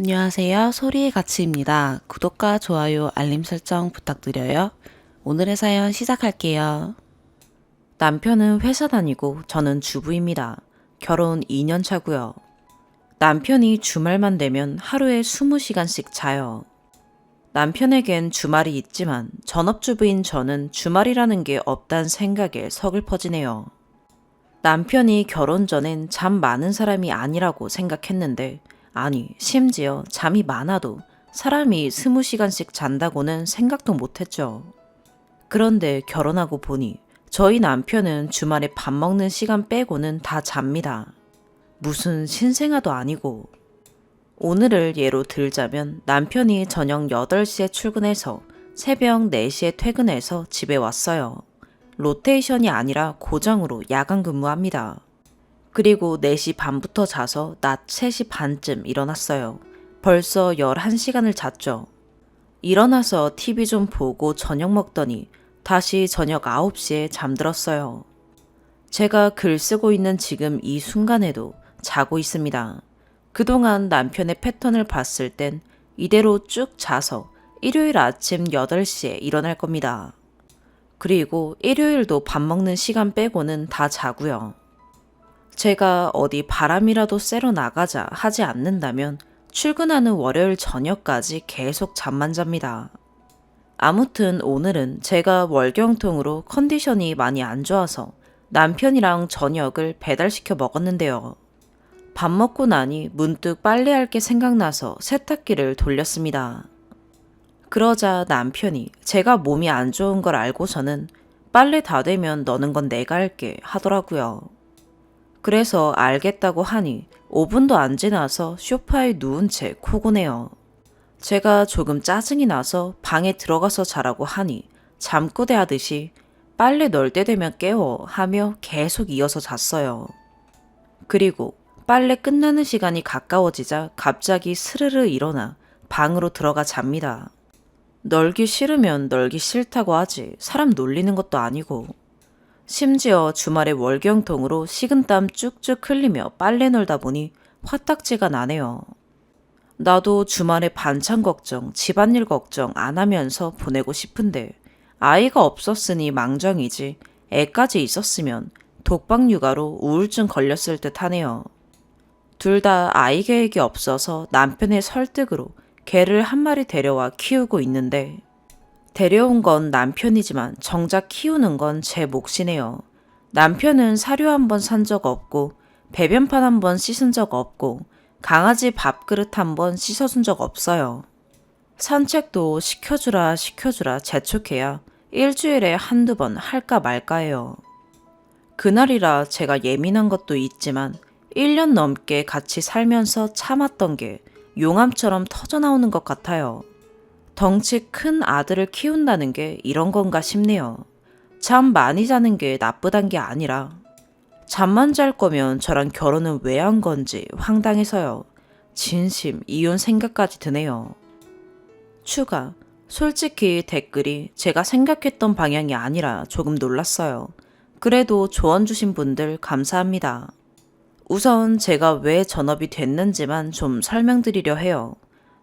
안녕하세요. 소리의 가치입니다. 구독과 좋아요, 알림 설정 부탁드려요. 오늘의 사연 시작할게요. 남편은 회사 다니고 저는 주부입니다. 결혼 2년 차고요. 남편이 주말만 되면 하루에 20시간씩 자요. 남편에겐 주말이 있지만 전업주부인 저는 주말이라는 게 없단 생각에 서글퍼지네요. 남편이 결혼 전엔 잠 많은 사람이 아니라고 생각했는데 아니, 심지어 잠이 많아도 사람이 20시간씩 잔다고는 생각도 못했죠. 그런데 결혼하고 보니 저희 남편은 주말에 밥 먹는 시간 빼고는 다 잡니다. 무슨 신생아도 아니고. 오늘을 예로 들자면 남편이 저녁 8시에 출근해서 새벽 4시에 퇴근해서 집에 왔어요. 로테이션이 아니라 고정으로 야간 근무합니다. 그리고 4시 반부터 자서 낮 3시 반쯤 일어났어요. 벌써 11시간을 잤죠. 일어나서 TV 좀 보고 저녁 먹더니 다시 저녁 9시에 잠들었어요. 제가 글 쓰고 있는 지금 이 순간에도 자고 있습니다. 그동안 남편의 패턴을 봤을 땐 이대로 쭉 자서 일요일 아침 8시에 일어날 겁니다. 그리고 일요일도 밥 먹는 시간 빼고는 다 자고요. 제가 어디 바람이라도 쐬러 나가자 하지 않는다면 출근하는 월요일 저녁까지 계속 잠만 잡니다. 아무튼 오늘은 제가 월경통으로 컨디션이 많이 안 좋아서 남편이랑 저녁을 배달시켜 먹었는데요. 밥 먹고 나니 문득 빨래할 게 생각나서 세탁기를 돌렸습니다. 그러자 남편이 제가 몸이 안 좋은 걸 알고서는 빨래 다 되면 너는 건 내가 할게 하더라고요. 그래서 알겠다고 하니 5분도 안 지나서 소파에 누운 채 코고네요. 제가 조금 짜증이 나서 방에 들어가서 자라고 하니 잠꼬대 하듯이 빨래 널 때 되면 깨워 하며 계속 이어서 잤어요. 그리고 빨래 끝나는 시간이 가까워지자 갑자기 스르르 일어나 방으로 들어가 잡니다. 널기 싫으면 널기 싫다고 하지 사람 놀리는 것도 아니고. 심지어 주말에 월경통으로 식은땀 쭉쭉 흘리며 빨래 널다 보니 화딱지가 나네요. 나도 주말에 반찬 걱정, 집안일 걱정 안 하면서 보내고 싶은데 아이가 없었으니 망정이지 애까지 있었으면 독박 육아로 우울증 걸렸을 듯 하네요. 둘 다 아이 계획이 없어서 남편의 설득으로 개를 한 마리 데려와 키우고 있는데 데려온 건 남편이지만 정작 키우는 건 제 몫이네요. 남편은 사료 한 번 산 적 없고 배변판 한 번 씻은 적 없고 강아지 밥그릇 한 번 씻어준 적 없어요. 산책도 시켜주라 재촉해야 일주일에 한두 번 할까 말까해요. 그날이라 제가 예민한 것도 있지만 1년 넘게 같이 살면서 참았던 게 용암처럼 터져나오는 것 같아요. 덩치 큰 아들을 키운다는 게 이런 건가 싶네요. 잠 많이 자는 게 나쁘단 게 아니라 잠만 잘 거면 저랑 결혼은 왜 한 건지 황당해서요. 진심 이혼 생각까지 드네요. 추가. 솔직히 댓글이 제가 생각했던 방향이 아니라 조금 놀랐어요. 그래도 조언 주신 분들 감사합니다. 우선 제가 왜 전업이 됐는지만 좀 설명드리려 해요.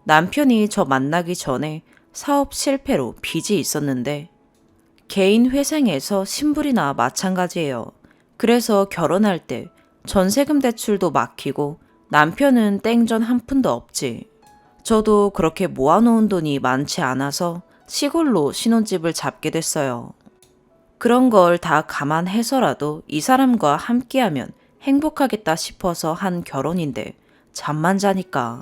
남편이 저 만나기 전에 사업 실패로 빚이 있었는데 개인 회생에서 신불이나 마찬가지예요. 그래서 결혼할 때 전세금 대출도 막히고 남편은 땡전 한 푼도 없지. 저도 그렇게 모아놓은 돈이 많지 않아서 시골로 신혼집을 잡게 됐어요. 그런 걸 다 감안해서라도 이 사람과 함께하면 행복하겠다 싶어서 한 결혼인데 잠만 자니까.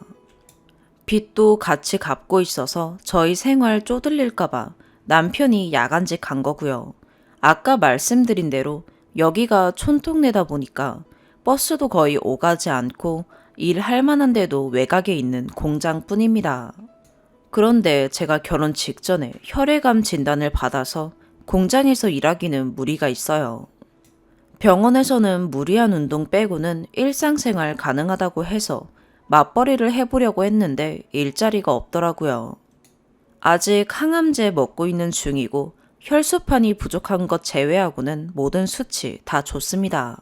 빚도 같이 갚고 있어서 저희 생활 쪼들릴까봐 남편이 야간직 간 거고요. 아까 말씀드린 대로 여기가 촌동네다 보니까 버스도 거의 오가지 않고 일할 만한데도 외곽에 있는 공장뿐입니다. 그런데 제가 결혼 직전에 혈액암 진단을 받아서 공장에서 일하기는 무리가 있어요. 병원에서는 무리한 운동 빼고는 일상생활 가능하다고 해서 맞벌이를 해보려고 했는데 일자리가 없더라고요. 아직 항암제 먹고 있는 중이고 혈소판이 부족한 것 제외하고는 모든 수치 다 좋습니다.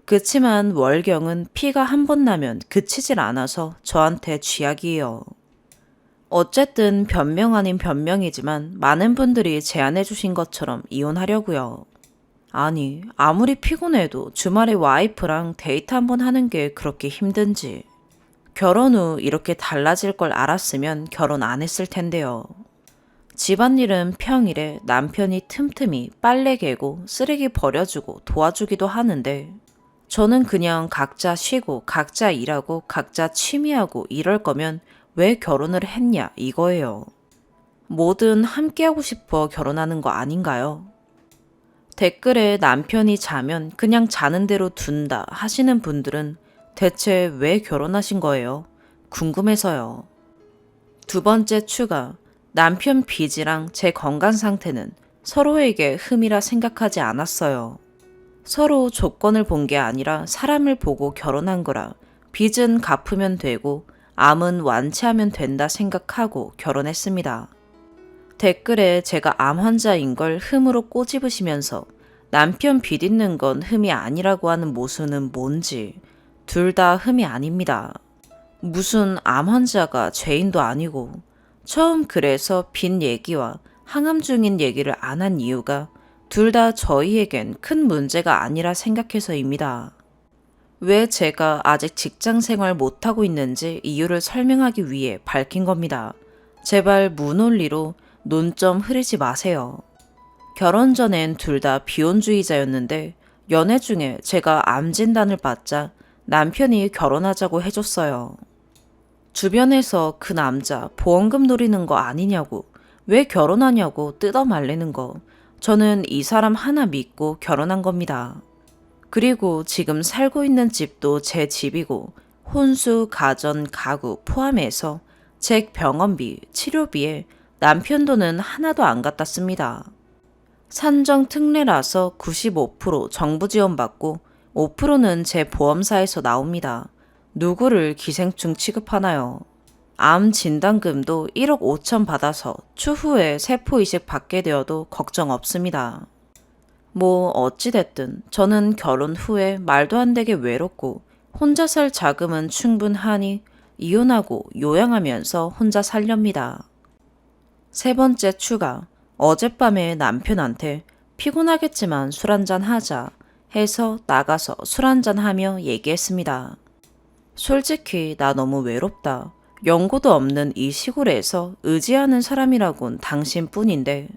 그치만 월경은 피가 한 번 나면 그치질 않아서 저한테 쥐약이에요. 어쨌든 변명 아닌 변명이지만 많은 분들이 제안해 주신 것처럼 이혼하려고요. 아니, 아무리 피곤해도 주말에 와이프랑 데이트 한번 하는 게 그렇게 힘든지. 결혼 후 이렇게 달라질 걸 알았으면 결혼 안 했을 텐데요. 집안일은 평일에 남편이 틈틈이 빨래 개고 쓰레기 버려주고 도와주기도 하는데 저는 그냥 각자 쉬고 각자 일하고 각자 취미하고 이럴 거면 왜 결혼을 했냐 이거예요. 뭐든 함께하고 싶어 결혼하는 거 아닌가요? 댓글에 남편이 자면 그냥 자는 대로 둔다 하시는 분들은 대체 왜 결혼하신 거예요? 궁금해서요. 두 번째 추가. 남편 빚이랑 제 건강 상태는 서로에게 흠이라 생각하지 않았어요. 서로 조건을 본 게 아니라 사람을 보고 결혼한 거라 빚은 갚으면 되고 암은 완치하면 된다 생각하고 결혼했습니다. 댓글에 제가 암 환자인 걸 흠으로 꼬집으시면서 남편 빚 있는 건 흠이 아니라고 하는 모순은 뭔지 둘 다 흠이 아닙니다. 무슨 암 환자가 죄인도 아니고 처음 그래서 빚 얘기와 항암 중인 얘기를 안 한 이유가 둘 다 저희에겐 큰 문제가 아니라 생각해서입니다. 왜 제가 아직 직장 생활 못하고 있는지 이유를 설명하기 위해 밝힌 겁니다. 제발 무논리로 논점 흐리지 마세요. 결혼 전엔 둘 다 비혼주의자였는데 연애 중에 제가 암 진단을 받자 남편이 결혼하자고 해줬어요. 주변에서 그 남자 보험금 노리는 거 아니냐고, 왜 결혼하냐고 뜯어말리는 거. 저는 이 사람 하나 믿고 결혼한 겁니다. 그리고 지금 살고 있는 집도 제 집이고 혼수, 가전, 가구 포함해서 제 병원비, 치료비에 남편 돈은 하나도 안 갖다 씁니다. 산정 특례라서 95% 정부 지원받고 5%는 제 보험사에서 나옵니다. 누구를 기생충 취급하나요? 암 진단금도 1억 5천 받아서 추후에 세포 이식 받게 되어도 걱정 없습니다. 뭐 어찌됐든 저는 결혼 후에 말도 안 되게 외롭고 혼자 살 자금은 충분하니 이혼하고 요양하면서 혼자 살렵니다. 세 번째 추가. 어젯밤에 남편한테 피곤하겠지만 술 한잔 하자 해서 나가서 술 한잔 하며 얘기했습니다. 솔직히 나 너무 외롭다. 연고도 없는 이 시골에서 의지하는 사람이라곤 당신뿐인데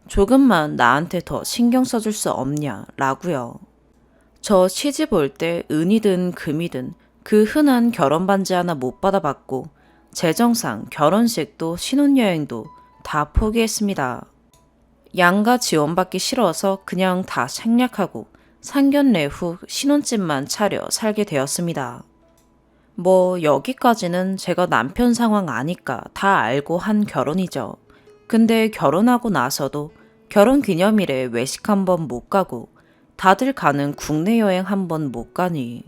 조금만 나한테 더 신경 써줄 수 없냐 라고요. 저 시집 올 때 은이든 금이든 그 흔한 결혼 반지 하나 못 받아봤고 재정상 결혼식도 신혼여행도 다 포기했습니다. 양가 지원받기 싫어서 그냥 다 생략하고 상견례 후 신혼집만 차려 살게 되었습니다. 뭐 여기까지는 제가 남편 상황 아니까 다 알고 한 결혼이죠. 근데 결혼하고 나서도 결혼 기념일에 외식 한번 못 가고 다들 가는 국내 여행 한번 못 가니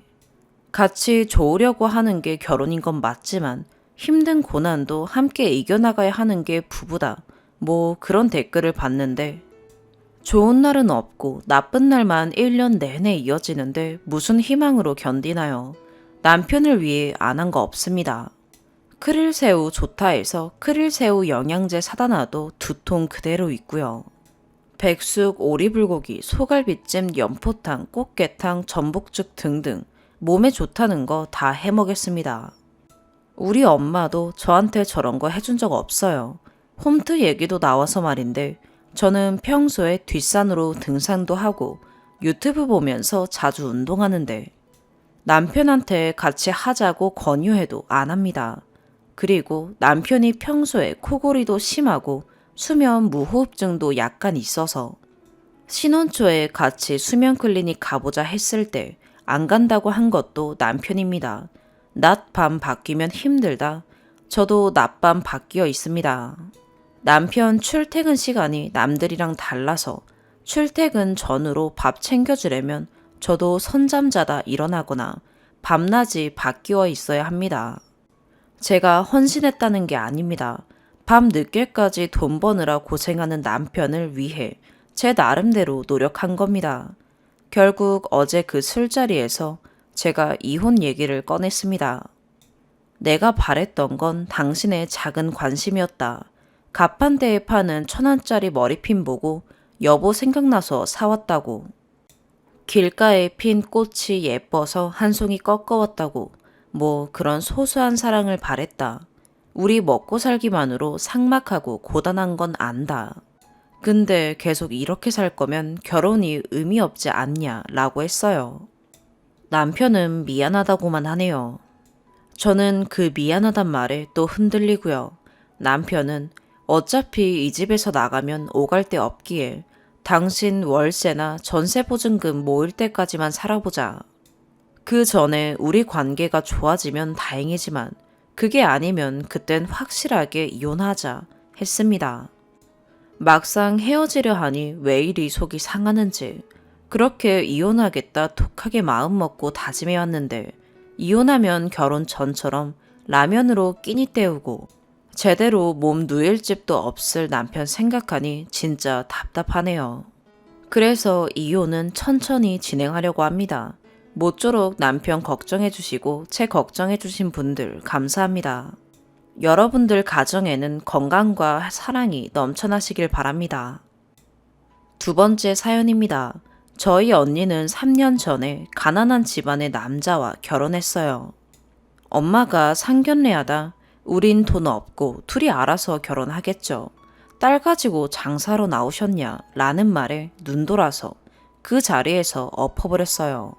같이 좋으려고 하는 게 결혼인 건 맞지만 힘든 고난도 함께 이겨나가야 하는 게 부부다. 뭐 그런 댓글을 봤는데 좋은 날은 없고 나쁜 날만 1년 내내 이어지는데 무슨 희망으로 견디나요? 남편을 위해 안 한 거 없습니다. 크릴새우 좋다 해서 크릴새우 영양제 사다 놔도 두통 그대로 있고요. 백숙, 오리불고기, 소갈비찜, 연포탕, 꽃게탕, 전복죽 등등 몸에 좋다는 거 다 해먹였습니다. 우리 엄마도 저한테 저런 거 해준 적 없어요. 홈트 얘기도 나와서 말인데 저는 평소에 뒷산으로 등산도 하고 유튜브 보면서 자주 운동하는데 남편한테 같이 하자고 권유해도 안 합니다. 그리고 남편이 평소에 코골이도 심하고 수면 무호흡증도 약간 있어서 신혼 초에 같이 수면 클리닉 가보자 했을 때 안 간다고 한 것도 남편입니다. 낮, 밤 바뀌면 힘들다. 저도 낮밤 바뀌어 있습니다. 남편 출퇴근 시간이 남들이랑 달라서 출퇴근 전으로 밥 챙겨주려면 저도 선잠자다 일어나거나 밤낮이 바뀌어 있어야 합니다. 제가 헌신했다는 게 아닙니다. 밤 늦게까지 돈 버느라 고생하는 남편을 위해 제 나름대로 노력한 겁니다. 결국 어제 그 술자리에서 제가 이혼 얘기를 꺼냈습니다. 내가 바랬던 건 당신의 작은 관심이었다. 가판대에 파는 1,000원짜리 머리핀 보고 여보 생각나서 사왔다고. 길가에 핀 꽃이 예뻐서 한 송이 꺾어왔다고. 뭐 그런 소소한 사랑을 바랬다. 우리 먹고 살기만으로 삭막하고 고단한 건 안다. 근데 계속 이렇게 살 거면 결혼이 의미 없지 않냐 라고 했어요. 남편은 미안하다고만 하네요. 저는 그 미안하단 말에 또 흔들리고요. 남편은 어차피 이 집에서 나가면 오갈 데 없기에 당신 월세나 전세 보증금 모일 때까지만 살아보자. 그 전에 우리 관계가 좋아지면 다행이지만 그게 아니면 그땐 확실하게 이혼하자 했습니다. 막상 헤어지려 하니 왜 이리 속이 상하는지 그렇게 이혼하겠다 톡하게 마음먹고 다짐해왔는데 이혼하면 결혼 전처럼 라면으로 끼니 때우고 제대로 몸 누일 집도 없을 남편 생각하니 진짜 답답하네요. 그래서 이혼은 천천히 진행하려고 합니다. 모쪼록 남편 걱정해 주시고 제 걱정해 주신 분들 감사합니다. 여러분들 가정에는 건강과 사랑이 넘쳐나시길 바랍니다. 두 번째 사연입니다. 저희 언니는 3년 전에 가난한 집안의 남자와 결혼했어요. 엄마가 상견례하다 우린 돈 없고 둘이 알아서 결혼하겠죠. 딸 가지고 장사로 나오셨냐 라는 말에 눈돌아서 그 자리에서 엎어버렸어요.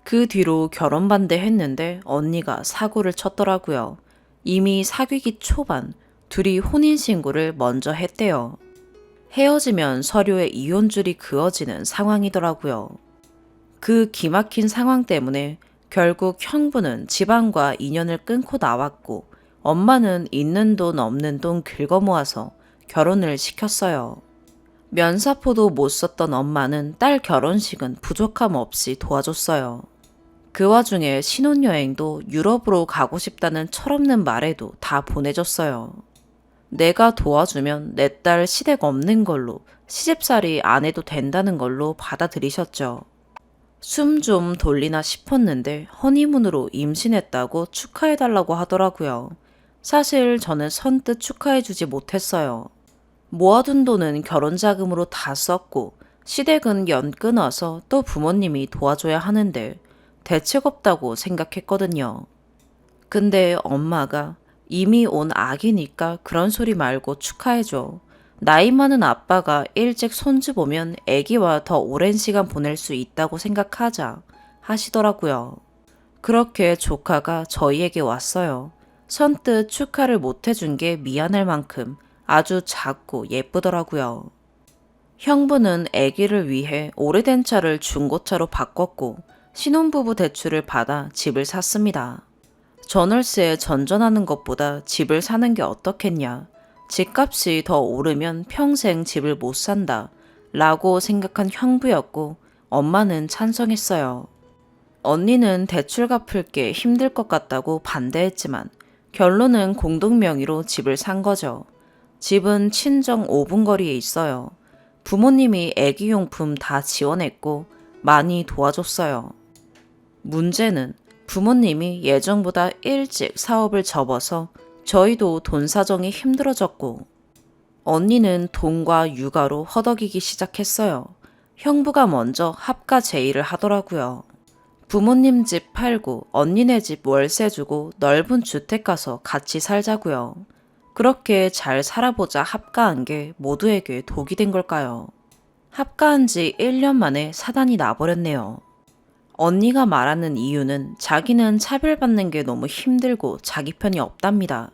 그 뒤로 결혼 반대했는데 언니가 사고를 쳤더라고요. 이미 사귀기 초반 둘이 혼인신고를 먼저 했대요. 헤어지면 서류에 이혼줄이 그어지는 상황이더라고요. 그 기막힌 상황 때문에 결국 형부는 집안과 인연을 끊고 나왔고 엄마는 있는 돈 없는 돈 긁어 모아서 결혼을 시켰어요. 면사포도 못 썼던 엄마는 딸 결혼식은 부족함 없이 도와줬어요. 그 와중에 신혼여행도 유럽으로 가고 싶다는 철없는 말에도 다 보내줬어요. 내가 도와주면 내 딸 시댁 없는 걸로 시집살이 안 해도 된다는 걸로 받아들이셨죠. 숨 좀 돌리나 싶었는데 허니문으로 임신했다고 축하해달라고 하더라고요. 사실 저는 선뜻 축하해주지 못했어요. 모아둔 돈은 결혼자금으로 다 썼고 시댁은 연 끊어서 또 부모님이 도와줘야 하는데 대책 없다고 생각했거든요. 근데 엄마가 이미 온 아기니까 그런 소리 말고 축하해줘. 나이 많은 아빠가 일찍 손주 보면 아기와 더 오랜 시간 보낼 수 있다고 생각하자 하시더라고요. 그렇게 조카가 저희에게 왔어요. 선뜻 축하를 못 해준 게 미안할 만큼 아주 작고 예쁘더라고요. 형부는 아기를 위해 오래된 차를 중고차로 바꿨고 신혼부부 대출을 받아 집을 샀습니다. 전월세에 전전하는 것보다 집을 사는 게 어떻겠냐. 집값이 더 오르면 평생 집을 못 산다 라고 생각한 형부였고 엄마는 찬성했어요. 언니는 대출 갚을 게 힘들 것 같다고 반대했지만 결론은 공동명의로 집을 산 거죠. 집은 친정 5분 거리에 있어요. 부모님이 애기용품 다 지원했고 많이 도와줬어요. 문제는 부모님이 예정보다 일찍 사업을 접어서 저희도 돈 사정이 힘들어졌고 언니는 돈과 육아로 허덕이기 시작했어요. 형부가 먼저 합가 제의를 하더라고요. 부모님 집 팔고 언니네 집 월세 주고 넓은 주택 가서 같이 살자고요. 그렇게 잘 살아보자 합가한 게 모두에게 독이 된 걸까요? 합가한 지 1년 만에 사단이 나버렸네요. 언니가 말하는 이유는 자기는 차별받는 게 너무 힘들고 자기 편이 없답니다.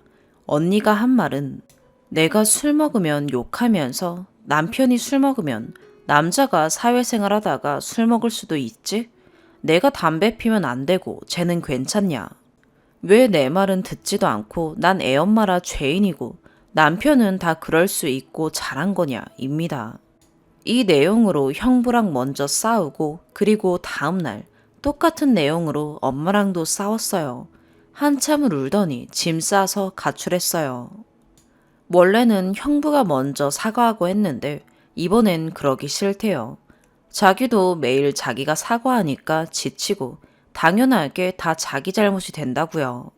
언니가 한 말은 내가 술 먹으면 욕하면서 남편이 술 먹으면 남자가 사회생활 하다가 술 먹을 수도 있지? 내가 담배 피면 안 되고 쟤는 괜찮냐? 왜 내 말은 듣지도 않고 난 애엄마라 죄인이고 남편은 다 그럴 수 있고 잘한 거냐? 입니다. 이 내용으로 형부랑 먼저 싸우고 그리고 다음날 똑같은 내용으로 엄마랑도 싸웠어요. 한참을 울더니 짐 싸서 가출했어요. 원래는 형부가 먼저 사과하고 했는데 이번엔 그러기 싫대요. 자기도 매일 자기가 사과하니까 지치고 당연하게 다 자기 잘못이 된다고요.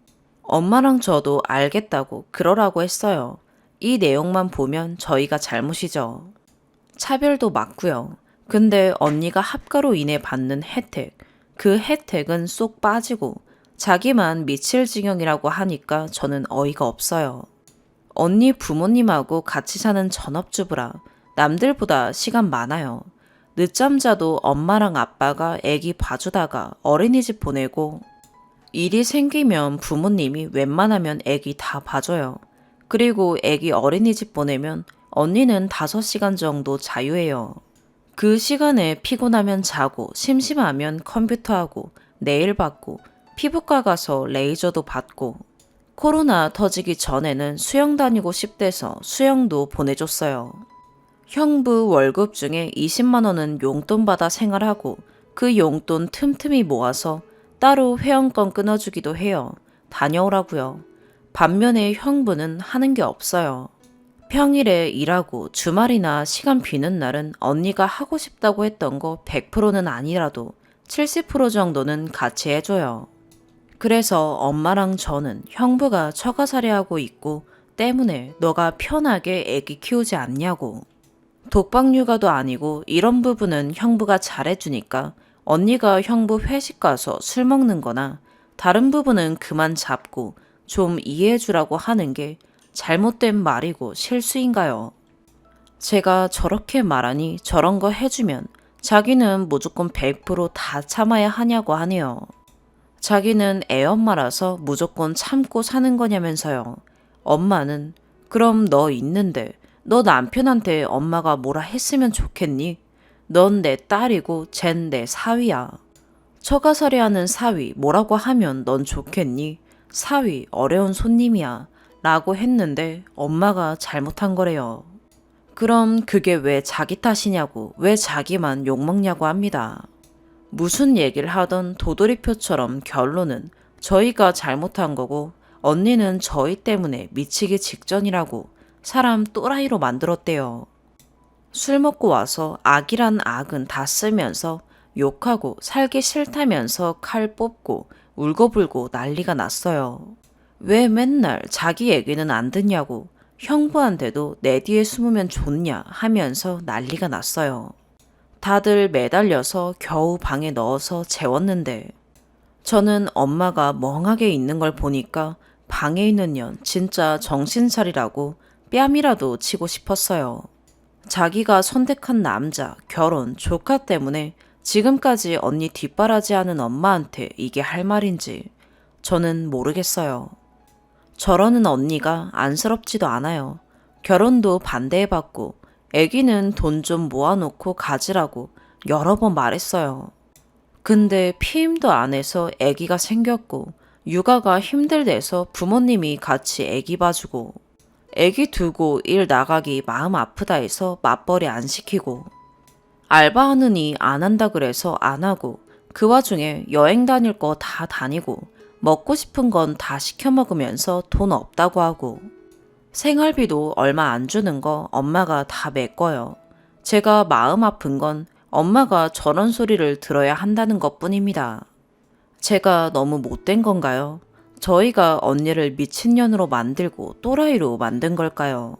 엄마랑 저도 알겠다고 그러라고 했어요. 이 내용만 보면 저희가 잘못이죠. 차별도 맞고요. 근데 언니가 합가로 인해 받는 혜택, 그 혜택은 쏙 빠지고 자기만 미칠 지경이라고 하니까 저는 어이가 없어요. 언니 부모님하고 같이 사는 전업주부라 남들보다 시간 많아요. 늦잠 자도 엄마랑 아빠가 애기 봐주다가 어린이집 보내고 일이 생기면 부모님이 웬만하면 애기 다 봐줘요. 그리고 애기 어린이집 보내면 언니는 5시간 정도 자유해요. 그 시간에 피곤하면 자고 심심하면 컴퓨터하고 네일 받고 피부과 가서 레이저도 받고 코로나 터지기 전에는 수영 다니고 싶대서 수영도 보내줬어요. 형부 월급 중에 20만 원은 용돈 받아 생활하고 그 용돈 틈틈이 모아서 따로 회원권 끊어주기도 해요. 다녀오라고요. 반면에 형부는 하는 게 없어요. 평일에 일하고 주말이나 시간 비는 날은 언니가 하고 싶다고 했던 거 100%는 아니라도 70% 정도는 같이 해줘요. 그래서 엄마랑 저는 형부가 처가살이하고 있고 때문에 너가 편하게 애기 키우지 않냐고. 독박육아도 아니고 이런 부분은 형부가 잘해주니까 언니가 형부 회식 가서 술 먹는 거나 다른 부분은 그만 잡고 좀 이해해주라고 하는 게 잘못된 말이고 실수인가요? 제가 저렇게 말하니 저런 거 해주면 자기는 무조건 100%다 참아야 하냐고 하네요. 자기는 애엄마라서 무조건 참고 사는 거냐면서요. 엄마는 그럼 너 있는데 너 남편한테 엄마가 뭐라 했으면 좋겠니? 넌 내 딸이고 쟨 내 사위야. 처가살이하는 사위 뭐라고 하면 넌 좋겠니? 사위 어려운 손님이야. 라고 했는데 엄마가 잘못한 거래요. 그럼 그게 왜 자기 탓이냐고 왜 자기만 욕먹냐고 합니다. 무슨 얘기를 하던 도돌이표처럼 결론은 저희가 잘못한 거고 언니는 저희 때문에 미치기 직전이라고 사람 또라이로 만들었대요. 술 먹고 와서 악이란 악은 다 쓰면서 욕하고 살기 싫다면서 칼 뽑고 울고불고 난리가 났어요. 왜 맨날 자기 얘기는 안 듣냐고 형부한테도 내 뒤에 숨으면 좋냐 하면서 난리가 났어요. 다들 매달려서 겨우 방에 넣어서 재웠는데 저는 엄마가 멍하게 있는 걸 보니까 방에 있는 년 진짜 정신 차리라고 뺨이라도 치고 싶었어요. 자기가 선택한 남자, 결혼, 조카 때문에 지금까지 언니 뒷바라지하는 엄마한테 이게 할 말인지 저는 모르겠어요. 저러는 언니가 안쓰럽지도 않아요. 결혼도 반대해봤고 애기는 돈 좀 모아놓고 가지라고 여러 번 말했어요. 근데 피임도 안 해서 애기가 생겼고 육아가 힘들대서 부모님이 같이 애기 봐주고 애기 두고 일 나가기 마음 아프다 해서 맞벌이 안 시키고 알바하느니 안 한다 그래서 안 하고 그 와중에 여행 다닐 거 다 다니고 먹고 싶은 건 다 시켜 먹으면서 돈 없다고 하고 생활비도 얼마 안 주는 거 엄마가 다 메꿔요. 제가 마음 아픈 건 엄마가 저런 소리를 들어야 한다는 것 뿐입니다. 제가 너무 못된 건가요? 저희가 언니를 미친년으로 만들고 또라이로 만든 걸까요?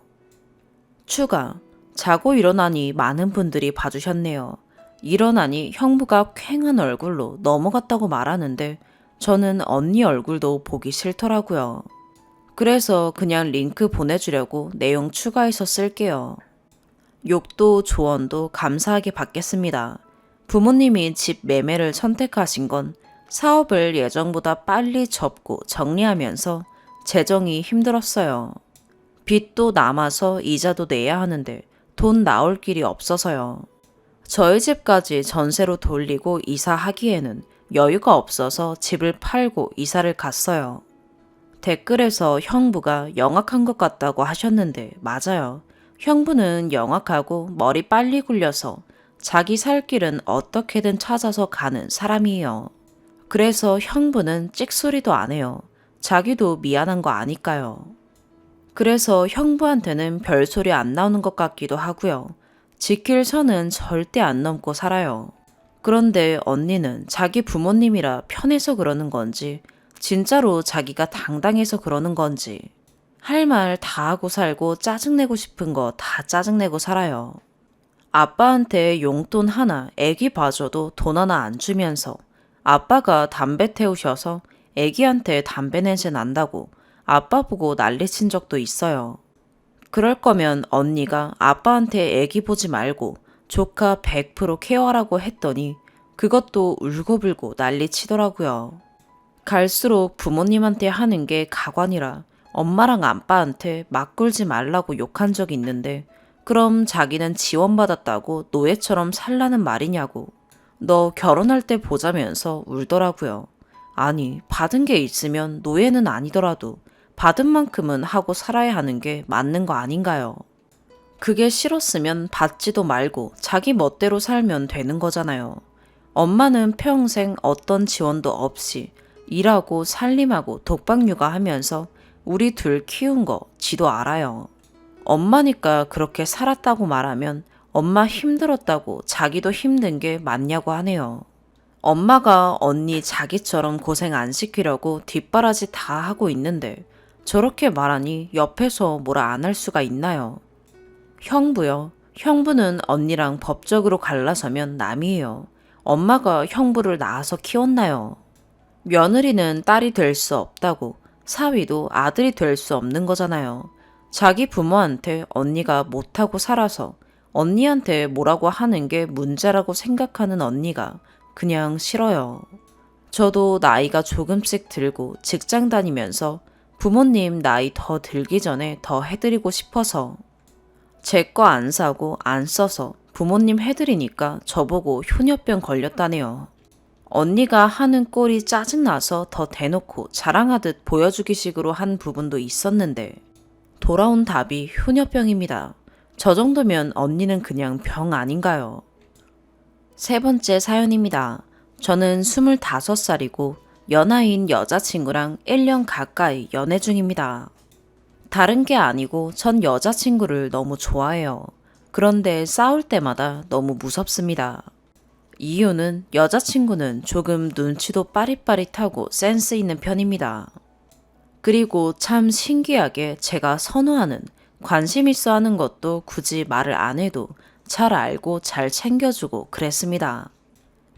추가. 자고 일어나니 많은 분들이 봐주셨네요. 일어나니 형부가 퀭한 얼굴로 넘어갔다고 말하는데 저는 언니 얼굴도 보기 싫더라고요. 그래서 그냥 링크 보내주려고 내용 추가해서 쓸게요. 욕도 조언도 감사하게 받겠습니다. 부모님이 집 매매를 선택하신 건 사업을 예정보다 빨리 접고 정리하면서 재정이 힘들었어요. 빚도 남아서 이자도 내야 하는데 돈 나올 길이 없어서요. 저희 집까지 전세로 돌리고 이사하기에는 여유가 없어서 집을 팔고 이사를 갔어요. 댓글에서 형부가 영악한 것 같다고 하셨는데 맞아요. 형부는 영악하고 머리 빨리 굴려서 자기 살 길은 어떻게든 찾아서 가는 사람이에요. 그래서 형부는 찍소리도 안 해요. 자기도 미안한 거 아니까요. 그래서 형부한테는 별소리 안 나오는 것 같기도 하고요. 지킬 선은 절대 안 넘고 살아요. 그런데 언니는 자기 부모님이라 편해서 그러는 건지, 진짜로 자기가 당당해서 그러는 건지, 할 말 다 하고 살고 짜증내고 싶은 거 다 짜증내고 살아요. 아빠한테 용돈 하나 애기 봐줘도 돈 하나 안 주면서 아빠가 담배 태우셔서 애기한테 담배 냄새 난다고 아빠 보고 난리친 적도 있어요. 그럴 거면 언니가 아빠한테 애기 보지 말고 조카 100% 케어하라고 했더니 그것도 울고불고 난리치더라고요. 갈수록 부모님한테 하는 게 가관이라 엄마랑 아빠한테 막 굴지 말라고 욕한 적이 있는데, 그럼 자기는 지원받았다고 노예처럼 살라는 말이냐고. 너 결혼할 때 보자면서 울더라고요. 아니, 받은 게 있으면 노예는 아니더라도 받은 만큼은 하고 살아야 하는 게 맞는 거 아닌가요? 그게 싫었으면 받지도 말고 자기 멋대로 살면 되는 거잖아요. 엄마는 평생 어떤 지원도 없이 일하고 살림하고 독박 육아하면서 우리 둘 키운 거 지도 알아요. 엄마니까 그렇게 살았다고 말하면 엄마 힘들었다고 자기도 힘든 게 맞냐고 하네요. 엄마가 언니 자기처럼 고생 안 시키려고 뒷바라지 다 하고 있는데 저렇게 말하니 옆에서 뭐라 안 할 수가 있나요? 형부요. 형부는 언니랑 법적으로 갈라서면 남이에요. 엄마가 형부를 낳아서 키웠나요? 며느리는 딸이 될 수 없다고, 사위도 아들이 될 수 없는 거잖아요. 자기 부모한테 언니가 못하고 살아서 언니한테 뭐라고 하는 게 문제라고 생각하는 언니가 그냥 싫어요. 저도 나이가 조금씩 들고 직장 다니면서 부모님 나이 더 들기 전에 더 해드리고 싶어서 제 거 안 사고 안 써서 부모님 해드리니까 저보고 효녀병 걸렸다네요. 언니가 하는 꼴이 짜증나서 더 대놓고 자랑하듯 보여주기 식으로 한 부분도 있었는데 돌아온 답이 효녀병입니다. 저 정도면 언니는 그냥 병 아닌가요? 세 번째 사연입니다. 저는 25살이고 연하인 여자친구랑 1년 가까이 연애 중입니다. 다른 게 아니고 전 여자친구를 너무 좋아해요. 그런데 싸울 때마다 너무 무섭습니다. 이유는 여자친구는 조금 눈치도 빠릿빠릿하고 센스 있는 편입니다. 그리고 참 신기하게 제가 선호하는, 관심 있어 하는 것도 굳이 말을 안 해도 잘 알고 잘 챙겨주고 그랬습니다.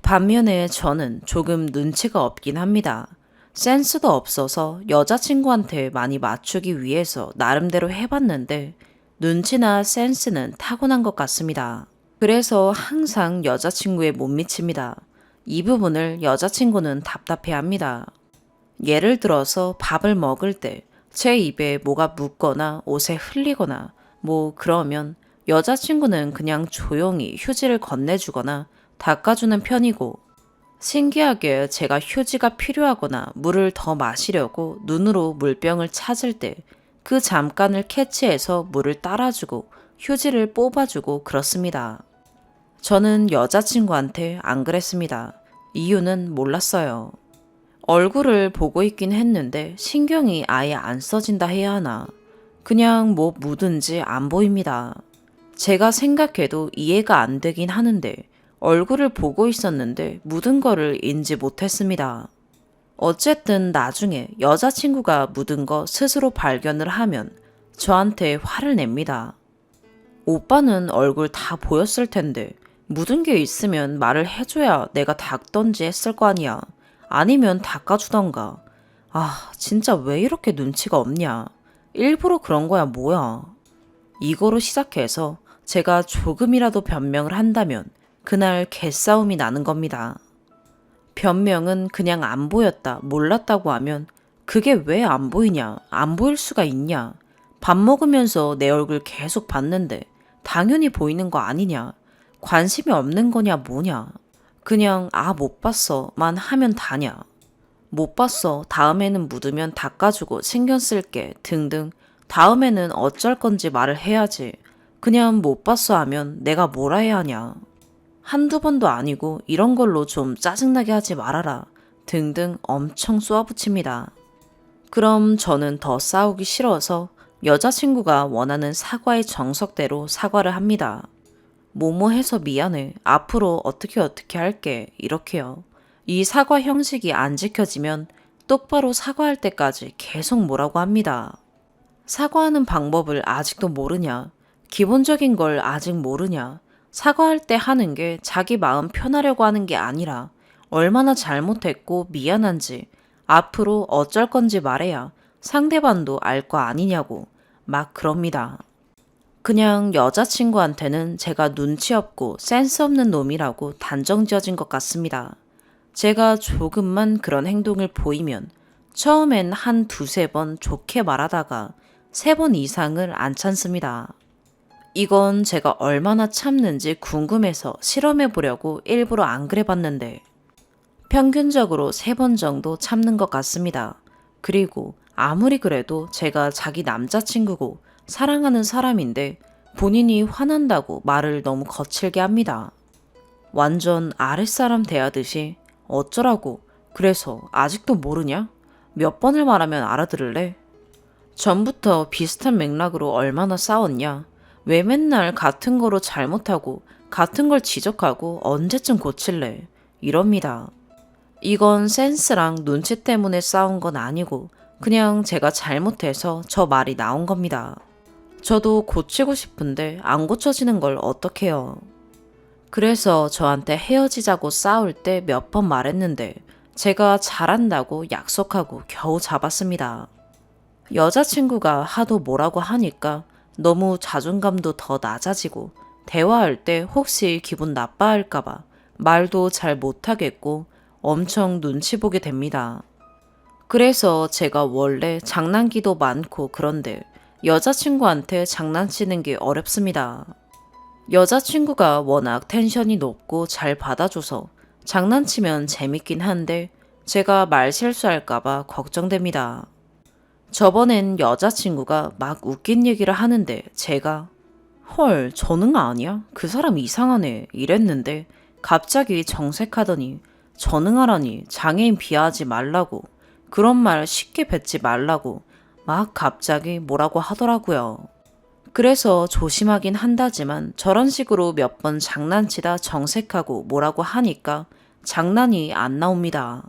반면에 저는 조금 눈치가 없긴 합니다. 센스도 없어서 여자친구한테 많이 맞추기 위해서 나름대로 해봤는데 눈치나 센스는 타고난 것 같습니다. 그래서 항상 여자친구에 못 미칩니다. 이 부분을 여자친구는 답답해합니다. 예를 들어서 밥을 먹을 때 제 입에 뭐가 묻거나 옷에 흘리거나 뭐 그러면 여자친구는 그냥 조용히 휴지를 건네주거나 닦아주는 편이고, 신기하게 제가 휴지가 필요하거나 물을 더 마시려고 눈으로 물병을 찾을 때 그 잠깐을 캐치해서 물을 따라주고 휴지를 뽑아주고 그렇습니다. 저는 여자친구한테 안 그랬습니다. 이유는 몰랐어요. 얼굴을 보고 있긴 했는데 신경이 아예 안 써진다 해야 하나. 그냥 뭐 묻은지 안 보입니다. 제가 생각해도 이해가 안 되긴 하는데 얼굴을 보고 있었는데 묻은 거를 인지 못했습니다. 어쨌든 나중에 여자친구가 묻은 거 스스로 발견을 하면 저한테 화를 냅니다. 오빠는 얼굴 다 보였을 텐데 묻은 게 있으면 말을 해줘야 내가 닦던지 했을 거 아니야. 아니면 닦아주던가. 아, 진짜 왜 이렇게 눈치가 없냐. 일부러 그런 거야 뭐야. 이거로 시작해서 제가 조금이라도 변명을 한다면 그날 개싸움이 나는 겁니다. 변명은 그냥 안 보였다, 몰랐다고 하면 그게 왜 안 보이냐, 안 보일 수가 있냐. 밥 먹으면서 내 얼굴 계속 봤는데 당연히 보이는 거 아니냐. 관심이 없는 거냐 뭐냐. 그냥 못 봤어만 하면 다냐. 못 봤어, 다음에는 묻으면 닦아주고 신경 쓸게 등등. 다음에는 어쩔 건지 말을 해야지. 그냥 못 봤어 하면 내가 뭐라 해야 하냐. 한두 번도 아니고 이런 걸로 좀 짜증나게 하지 말아라 등등 엄청 쏘아붙입니다. 그럼 저는 더 싸우기 싫어서 여자친구가 원하는 사과의 정석대로 사과를 합니다. 뭐뭐 해서 미안해. 앞으로 어떻게 할게. 이렇게요. 이 사과 형식이 안 지켜지면 똑바로 사과할 때까지 계속 뭐라고 합니다. 사과하는 방법을 아직도 모르냐? 기본적인 걸 아직 모르냐? 사과할 때 하는 게 자기 마음 편하려고 하는 게 아니라 얼마나 잘못했고 미안한지 앞으로 어쩔 건지 말해야 상대방도 알 거 아니냐고 막 그럽니다. 그냥 여자친구한테는 제가 눈치 없고 센스 없는 놈이라고 단정 지어진 것 같습니다. 제가 조금만 그런 행동을 보이면 처음엔 한 두세 번 좋게 말하다가 3번 이상을 안 참습니다. 이건 제가 얼마나 참는지 궁금해서 실험해 보려고 일부러 안 그래봤는데 평균적으로 3번 정도 참는 것 같습니다. 그리고 아무리 그래도 제가 자기 남자친구고 사랑하는 사람인데 본인이 화난다고 말을 너무 거칠게 합니다. 완전 아랫사람 대하듯이 어쩌라고 그래서 아직도 모르냐? 몇 번을 말하면 알아들을래? 전부터 비슷한 맥락으로 얼마나 싸웠냐? 왜 맨날 같은 거로 잘못하고 같은 걸 지적하고 언제쯤 고칠래? 이럽니다. 이건 센스랑 눈치 때문에 싸운 건 아니고 그냥 제가 잘못해서 저 말이 나온 겁니다. 저도 고치고 싶은데 안 고쳐지는 걸 어떡해요. 그래서 저한테 헤어지자고 싸울 때 몇 번 말했는데 제가 잘한다고 약속하고 겨우 잡았습니다. 여자친구가 하도 뭐라고 하니까 너무 자존감도 더 낮아지고 대화할 때 혹시 기분 나빠할까봐 말도 잘 못하겠고 엄청 눈치 보게 됩니다. 그래서 제가 원래 장난기도 많고 그런데 여자친구한테 장난치는 게 어렵습니다. 여자친구가 워낙 텐션이 높고 잘 받아줘서 장난치면 재밌긴 한데 제가 말 실수할까봐 걱정됩니다. 저번엔 여자친구가 막 웃긴 얘기를 하는데 제가 헐, 저는 아니야? 그 사람 이상하네. 이랬는데 갑자기 정색하더니 전응하라니 장애인 비하하지 말라고 그런 말 쉽게 뱉지 말라고 막 갑자기 뭐라고 하더라고요. 그래서 조심하긴 한다지만 저런 식으로 몇 번 장난치다 정색하고 뭐라고 하니까 장난이 안 나옵니다.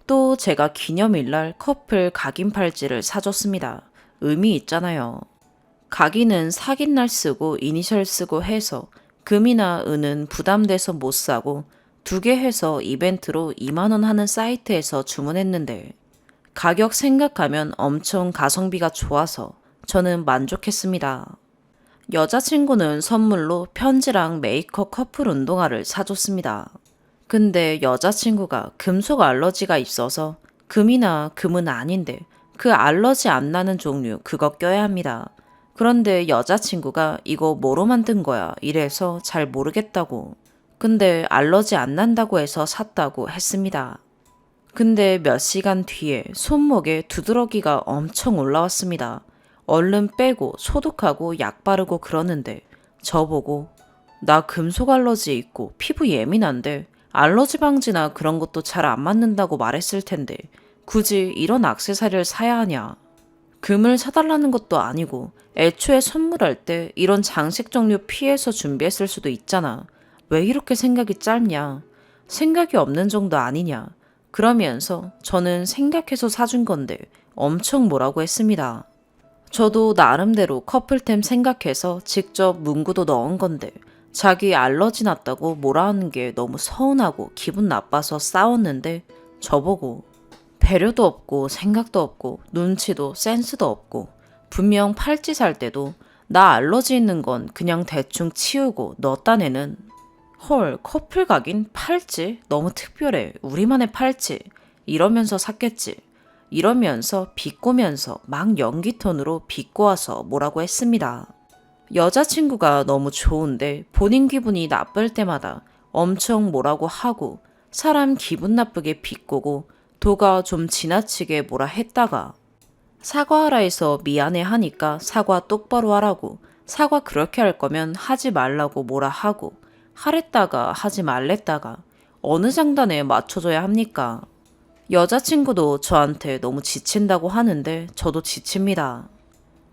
또 제가 기념일날 커플 각인 팔찌를 사줬습니다. 의미 있잖아요. 각인은 사귄 날 쓰고 이니셜 쓰고 해서 금이나 은은 부담돼서 못 사고 2개 해서 이벤트로 2만 원 하는 사이트에서 주문했는데 가격 생각하면 엄청 가성비가 좋아서 저는 만족했습니다. 여자친구는 선물로 편지랑 메이커 커플 운동화를 사줬습니다. 근데 여자친구가 금속 알러지가 있어서 금이나 금은 아닌데 그 알러지 안 나는 종류 그거 껴야 합니다. 그런데 여자친구가 이거 뭐로 만든 거야 이래서 잘 모르겠다고. 근데 알러지 안 난다고 해서 샀다고 했습니다. 근데 몇 시간 뒤에 손목에 두드러기가 엄청 올라왔습니다. 얼른 빼고 소독하고 약 바르고 그러는데 저보고 나 금속 알러지 있고 피부 예민한데 알러지 방지나 그런 것도 잘 안 맞는다고 말했을 텐데 굳이 이런 액세서리를 사야 하냐. 금을 사달라는 것도 아니고 애초에 선물할 때 이런 장식 종류 피해서 준비했을 수도 있잖아. 왜 이렇게 생각이 짧냐. 생각이 없는 정도 아니냐. 그러면서 저는 생각해서 사준 건데 엄청 뭐라고 했습니다. 저도 나름대로 커플템 생각해서 직접 문구도 넣은 건데 자기 알러지 났다고 뭐라 하는 게 너무 서운하고 기분 나빠서 싸웠는데 저보고 배려도 없고 생각도 없고 눈치도 센스도 없고 분명 팔찌 살 때도 나 알러지 있는 건 그냥 대충 치우고 너 딴에는 헐 커플 각인 팔찌? 너무 특별해. 우리만의 팔찌. 이러면서 샀겠지. 이러면서 비꼬면서 막 연기톤으로 비꼬아서 뭐라고 했습니다. 여자친구가 너무 좋은데 본인 기분이 나쁠 때마다 엄청 뭐라고 하고 사람 기분 나쁘게 비꼬고 도가 좀 지나치게 뭐라 했다가 사과하라 해서 미안해 하니까 사과 똑바로 하라고 사과 그렇게 할 거면 하지 말라고 뭐라 하고 하랬다가 하지 말랬다가 어느 장단에 맞춰줘야 합니까? 여자친구도 저한테 너무 지친다고 하는데 저도 지칩니다.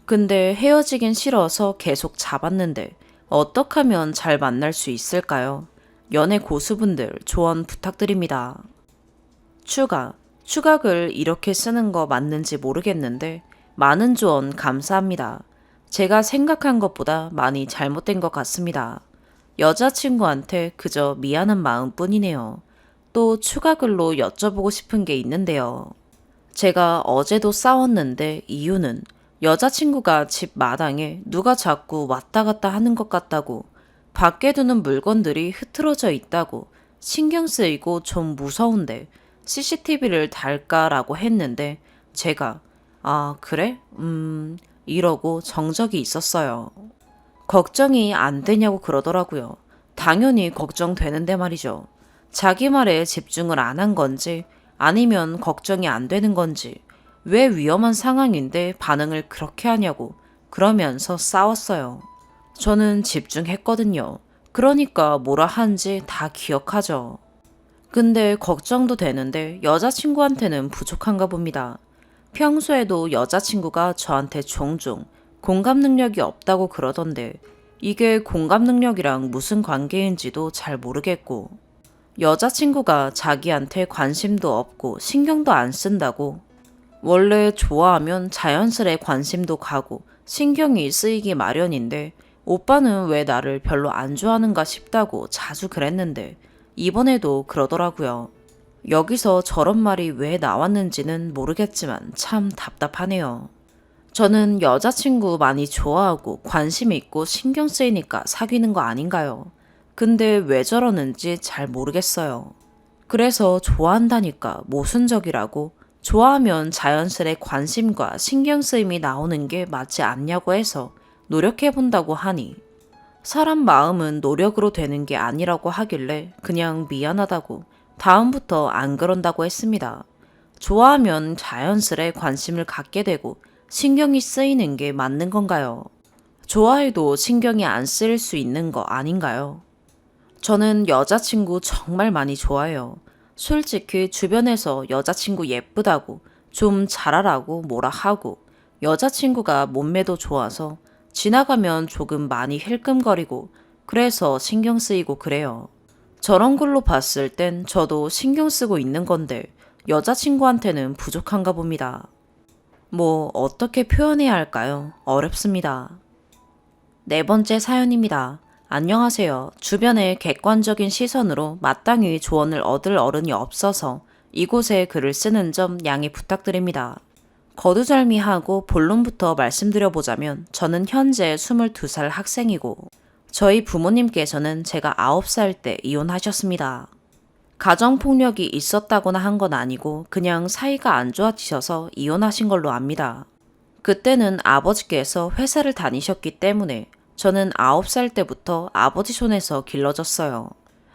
근데 헤어지긴 싫어서 계속 잡았는데 어떻게 하면 잘 만날 수 있을까요? 연애 고수분들 조언 부탁드립니다. 추각을 이렇게 쓰는 거 맞는지 모르겠는데 많은 조언 감사합니다. 제가 생각한 것보다 많이 잘못된 것 같습니다. 여자친구한테 그저 미안한 마음뿐이네요. 또 추가글로 여쭤보고 싶은 게 있는데요. 제가 어제도 싸웠는데 이유는 여자친구가 집 마당에 누가 자꾸 왔다 갔다 하는 것 같다고, 밖에 두는 물건들이 흐트러져 있다고, 신경 쓰이고 좀 무서운데 CCTV를 달까라고 했는데 제가 아, 그래? 이러고 정적이 있었어요. 걱정이 안 되냐고 그러더라고요. 당연히 걱정되는데 말이죠. 자기 말에 집중을 안 한 건지 아니면 걱정이 안 되는 건지 왜 위험한 상황인데 반응을 그렇게 하냐고 그러면서 싸웠어요. 저는 집중했거든요. 그러니까 뭐라 한지 다 기억하죠. 근데 걱정도 되는데 여자친구한테는 부족한가 봅니다. 평소에도 여자친구가 저한테 종종 공감 능력이 없다고 그러던데 이게 공감 능력이랑 무슨 관계인지도 잘 모르겠고, 여자친구가 자기한테 관심도 없고 신경도 안 쓴다고, 원래 좋아하면 자연스레 관심도 가고 신경이 쓰이기 마련인데 오빠는 왜 나를 별로 안 좋아하는가 싶다고 자주 그랬는데 이번에도 그러더라고요. 여기서 저런 말이 왜 나왔는지는 모르겠지만 참 답답하네요. 저는 여자친구 많이 좋아하고 관심 있고 신경 쓰이니까 사귀는 거 아닌가요? 근데 왜 저러는지 잘 모르겠어요. 그래서 좋아한다니까 모순적이라고, 좋아하면 자연스레 관심과 신경 쓰임이 나오는 게 맞지 않냐고 해서 노력해 본다고 하니, 사람 마음은 노력으로 되는 게 아니라고 하길래 그냥 미안하다고 다음부터 안 그런다고 했습니다. 좋아하면 자연스레 관심을 갖게 되고 신경이 쓰이는 게 맞는 건가요? 좋아해도 신경이 안 쓰일 수 있는 거 아닌가요? 저는 여자친구 정말 많이 좋아해요. 솔직히 주변에서 여자친구 예쁘다고 좀 잘하라고 뭐라 하고, 여자친구가 몸매도 좋아서 지나가면 조금 많이 힐끔거리고 그래서 신경 쓰이고 그래요. 저런 걸로 봤을 땐 저도 신경 쓰고 있는 건데 여자친구한테는 부족한가 봅니다. 뭐 어떻게 표현해야 할까요? 어렵습니다. 네 번째 사연입니다. 안녕하세요. 주변의 객관적인 시선으로 마땅히 조언을 얻을 어른이 없어서 이곳에 글을 쓰는 점 양해 부탁드립니다. 거두절미하고 본론부터 말씀드려보자면 저는 현재 22살 학생이고 저희 부모님께서는 제가 9살 때 이혼하셨습니다. 가정폭력이 있었다거나 한 건 아니고 그냥 사이가 안 좋아지셔서 이혼하신 걸로 압니다. 그때는 아버지께서 회사를 다니셨기 때문에 저는 9살 때부터 아버지 손에서 길러졌어요.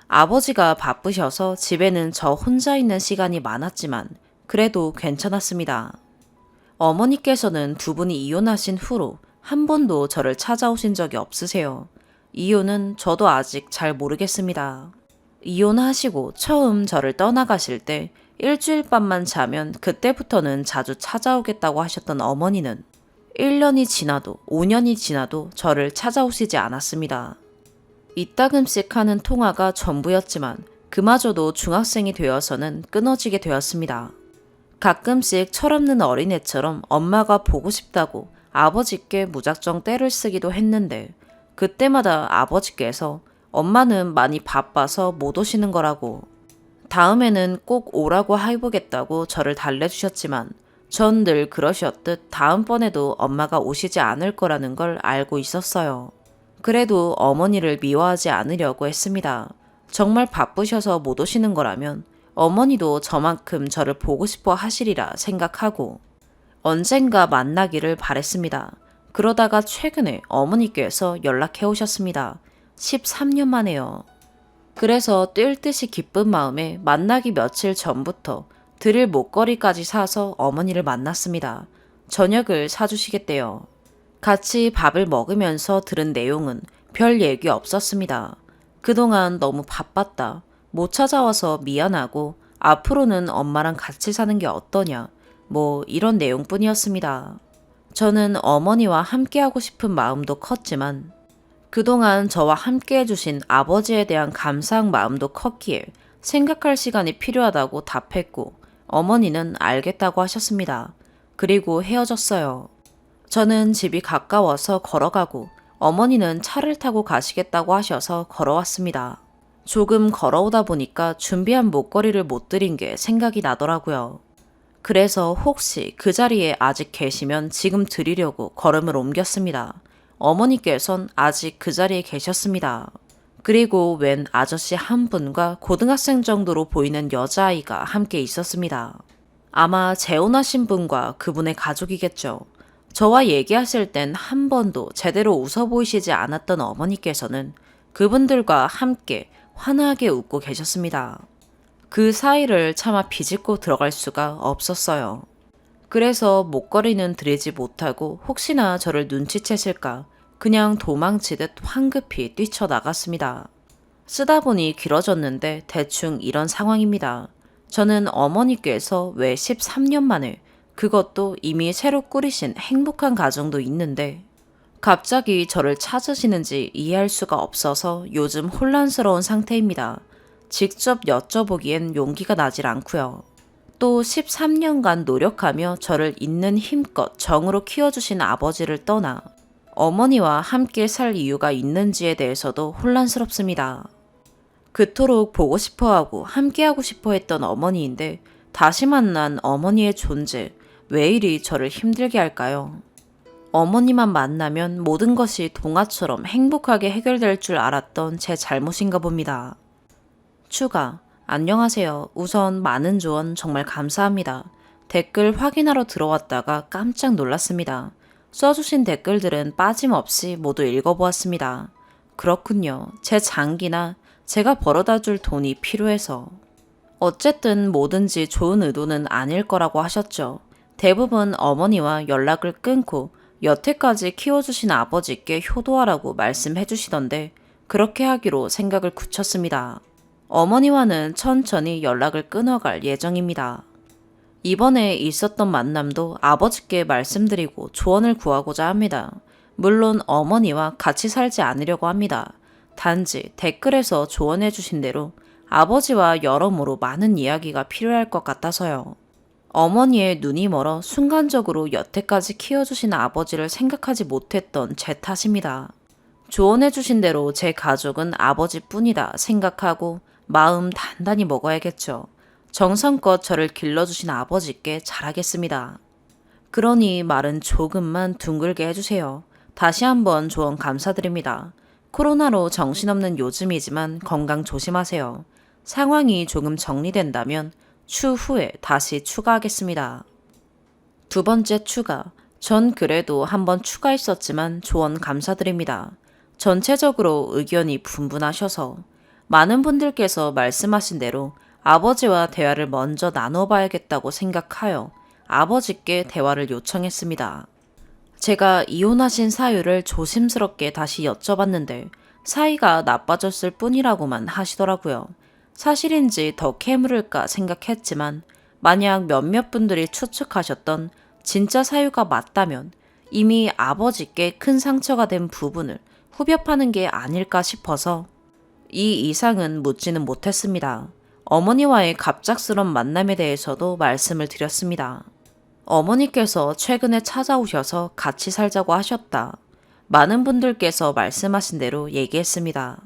아버지가 바쁘셔서 집에는 저 혼자 있는 시간이 많았지만 그래도 괜찮았습니다. 어머니께서는 두 분이 이혼하신 후로 한 번도 저를 찾아오신 적이 없으세요. 이유는 저도 아직 잘 모르겠습니다. 이혼하시고 처음 저를 떠나가실 때 일주일 밤만 자면 그때부터는 자주 찾아오겠다고 하셨던 어머니는 1년이 지나도 5년이 지나도 저를 찾아오시지 않았습니다. 이따금씩 하는 통화가 전부였지만 그마저도 중학생이 되어서는 끊어지게 되었습니다. 가끔씩 철없는 어린애처럼 엄마가 보고 싶다고 아버지께 무작정 떼를 쓰기도 했는데 그때마다 아버지께서 엄마는 많이 바빠서 못 오시는 거라고, 다음에는 꼭 오라고 해보겠다고 저를 달래주셨지만 전 늘 그러셨듯 다음번에도 엄마가 오시지 않을 거라는 걸 알고 있었어요. 그래도 어머니를 미워하지 않으려고 했습니다. 정말 바쁘셔서 못 오시는 거라면 어머니도 저만큼 저를 보고 싶어 하시리라 생각하고 언젠가 만나기를 바랬습니다. 그러다가 최근에 어머니께서 연락해 오셨습니다. 13년 만에요. 그래서 뛸 듯이 기쁜 마음에 만나기 며칠 전부터 드릴 목걸이까지 사서 어머니를 만났습니다. 저녁을 사주시겠대요. 같이 밥을 먹으면서 들은 내용은 별 얘기 없었습니다. 그동안 너무 바빴다, 못 찾아와서 미안하고 앞으로는 엄마랑 같이 사는 게 어떠냐, 뭐 이런 내용뿐이었습니다. 저는 어머니와 함께하고 싶은 마음도 컸지만 그동안 저와 함께 해주신 아버지에 대한 감사한 마음도 컸기에 생각할 시간이 필요하다고 답했고 어머니는 알겠다고 하셨습니다. 그리고 헤어졌어요. 저는 집이 가까워서 걸어가고 어머니는 차를 타고 가시겠다고 하셔서 걸어왔습니다. 조금 걸어오다 보니까 준비한 목걸이를 못 드린 게 생각이 나더라고요. 그래서 혹시 그 자리에 아직 계시면 지금 드리려고 걸음을 옮겼습니다. 어머니께선 아직 그 자리에 계셨습니다. 그리고 웬 아저씨 한 분과 고등학생 정도로 보이는 여자아이가 함께 있었습니다. 아마 재혼하신 분과 그분의 가족이겠죠. 저와 얘기하실 땐 한 번도 제대로 웃어 보이시지 않았던 어머니께서는 그분들과 함께 환하게 웃고 계셨습니다. 그 사이를 차마 비집고 들어갈 수가 없었어요. 그래서 목걸이는 드리지 못하고 혹시나 저를 눈치채실까 그냥 도망치듯 황급히 뛰쳐나갔습니다. 쓰다 보니 길어졌는데 대충 이런 상황입니다. 저는 어머니께서 왜 13년 만에 그것도 이미 새로 꾸리신 행복한 가정도 있는데 갑자기 저를 찾으시는지 이해할 수가 없어서 요즘 혼란스러운 상태입니다. 직접 여쭤보기엔 용기가 나질 않고요. 또 13년간 노력하며 저를 있는 힘껏 정으로 키워주신 아버지를 떠나 어머니와 함께 살 이유가 있는지에 대해서도 혼란스럽습니다. 그토록 보고 싶어하고 함께하고 싶어 했던 어머니인데 다시 만난 어머니의 존재, 왜 이리 저를 힘들게 할까요? 어머니만 만나면 모든 것이 동화처럼 행복하게 해결될 줄 알았던 제 잘못인가 봅니다. 추가, 안녕하세요. 우선 많은 조언 정말 감사합니다. 댓글 확인하러 들어왔다가 깜짝 놀랐습니다. 써주신 댓글들은 빠짐없이 모두 읽어보았습니다. 그렇군요. 제 장기나 제가 벌어다 줄 돈이 필요해서. 어쨌든 뭐든지 좋은 의도는 아닐 거라고 하셨죠. 대부분 어머니와 연락을 끊고 여태까지 키워주신 아버지께 효도하라고 말씀해 주시던데 그렇게 하기로 생각을 굳혔습니다. 어머니와는 천천히 연락을 끊어갈 예정입니다. 이번에 있었던 만남도 아버지께 말씀드리고 조언을 구하고자 합니다. 물론 어머니와 같이 살지 않으려고 합니다. 단지 댓글에서 조언해 주신 대로 아버지와 여러모로 많은 이야기가 필요할 것 같아서요. 어머니의 눈이 멀어 순간적으로 여태까지 키워주신 아버지를 생각하지 못했던 제 탓입니다. 조언해 주신 대로 제 가족은 아버지뿐이다 생각하고 마음 단단히 먹어야겠죠. 정성껏 저를 길러주신 아버지께 잘하겠습니다. 그러니 말은 조금만 둥글게 해주세요. 다시 한번 조언 감사드립니다. 코로나로 정신없는 요즘이지만 건강 조심하세요. 상황이 조금 정리된다면 추후에 다시 추가하겠습니다. 두 번째 추가. 전 그래도 한번 추가했었지만 조언 감사드립니다. 전체적으로 의견이 분분하셔서 많은 분들께서 말씀하신 대로 아버지와 대화를 먼저 나눠봐야겠다고 생각하여 아버지께 대화를 요청했습니다. 제가 이혼하신 사유를 조심스럽게 다시 여쭤봤는데 사이가 나빠졌을 뿐이라고만 하시더라고요. 사실인지 더 캐물을까 생각했지만 만약 몇몇 분들이 추측하셨던 진짜 사유가 맞다면 이미 아버지께 큰 상처가 된 부분을 후벼 파는 게 아닐까 싶어서 이 이상은 묻지는 못했습니다. 어머니와의 갑작스런 만남에 대해서도 말씀을 드렸습니다. 어머니께서 최근에 찾아오셔서 같이 살자고 하셨다. 많은 분들께서 말씀하신 대로 얘기했습니다.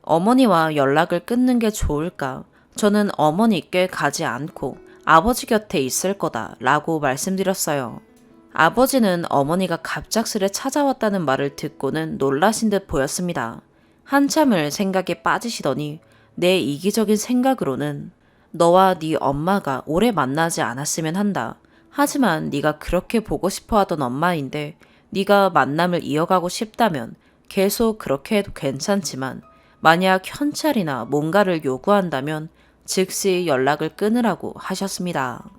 어머니와 연락을 끊는 게 좋을까? 저는 어머니께 가지 않고 아버지 곁에 있을 거다 라고 말씀드렸어요. 아버지는 어머니가 갑작스레 찾아왔다는 말을 듣고는 놀라신 듯 보였습니다. 한참을 생각에 빠지시더니 내 이기적인 생각으로는 너와 네 엄마가 오래 만나지 않았으면 한다. 하지만 네가 그렇게 보고 싶어 하던 엄마인데 네가 만남을 이어가고 싶다면 계속 그렇게 해도 괜찮지만 만약 현찰이나 뭔가를 요구한다면 즉시 연락을 끊으라고 하셨습니다.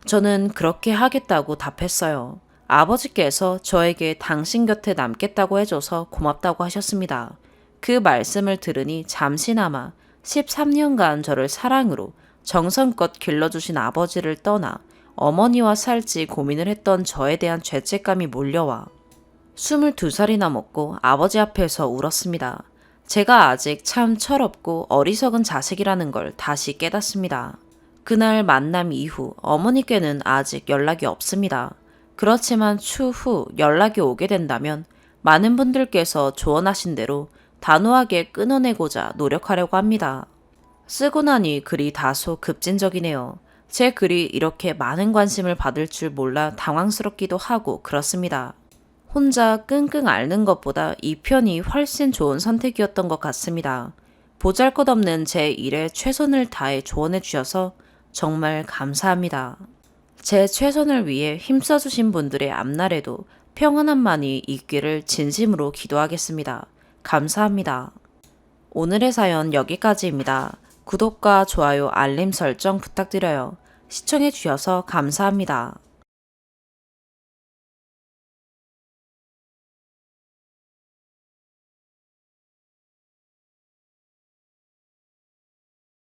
저는 그렇게 하겠다고 답했어요. 아버지께서 저에게 당신 곁에 남겠다고 해줘서 고맙다고 하셨습니다. 그 말씀을 들으니 잠시나마 13년간 저를 사랑으로 정성껏 길러주신 아버지를 떠나 어머니와 살지 고민을 했던 저에 대한 죄책감이 몰려와 22살이나 먹고 아버지 앞에서 울었습니다. 제가 아직 참 철없고 어리석은 자식이라는 걸 다시 깨닫습니다. 그날 만남 이후 어머니께는 아직 연락이 없습니다. 그렇지만 추후 연락이 오게 된다면 많은 분들께서 조언하신 대로 단호하게 끊어내고자 노력하려고 합니다. 쓰고 나니 글이 다소 급진적이네요. 제 글이 이렇게 많은 관심을 받을 줄 몰라 당황스럽기도 하고 그렇습니다. 혼자 끙끙 앓는 것보다 이 편이 훨씬 좋은 선택이었던 것 같습니다. 보잘것없는 제 일에 최선을 다해 조언해 주셔서 정말 감사합니다. 제 최선을 위해 힘써주신 분들의 앞날에도 평안함만이 있기를 진심으로 기도하겠습니다. 감사합니다. 오늘의 사연 여기까지입니다. 구독과 좋아요, 알림 설정 부탁드려요. 시청해 주셔서 감사합니다.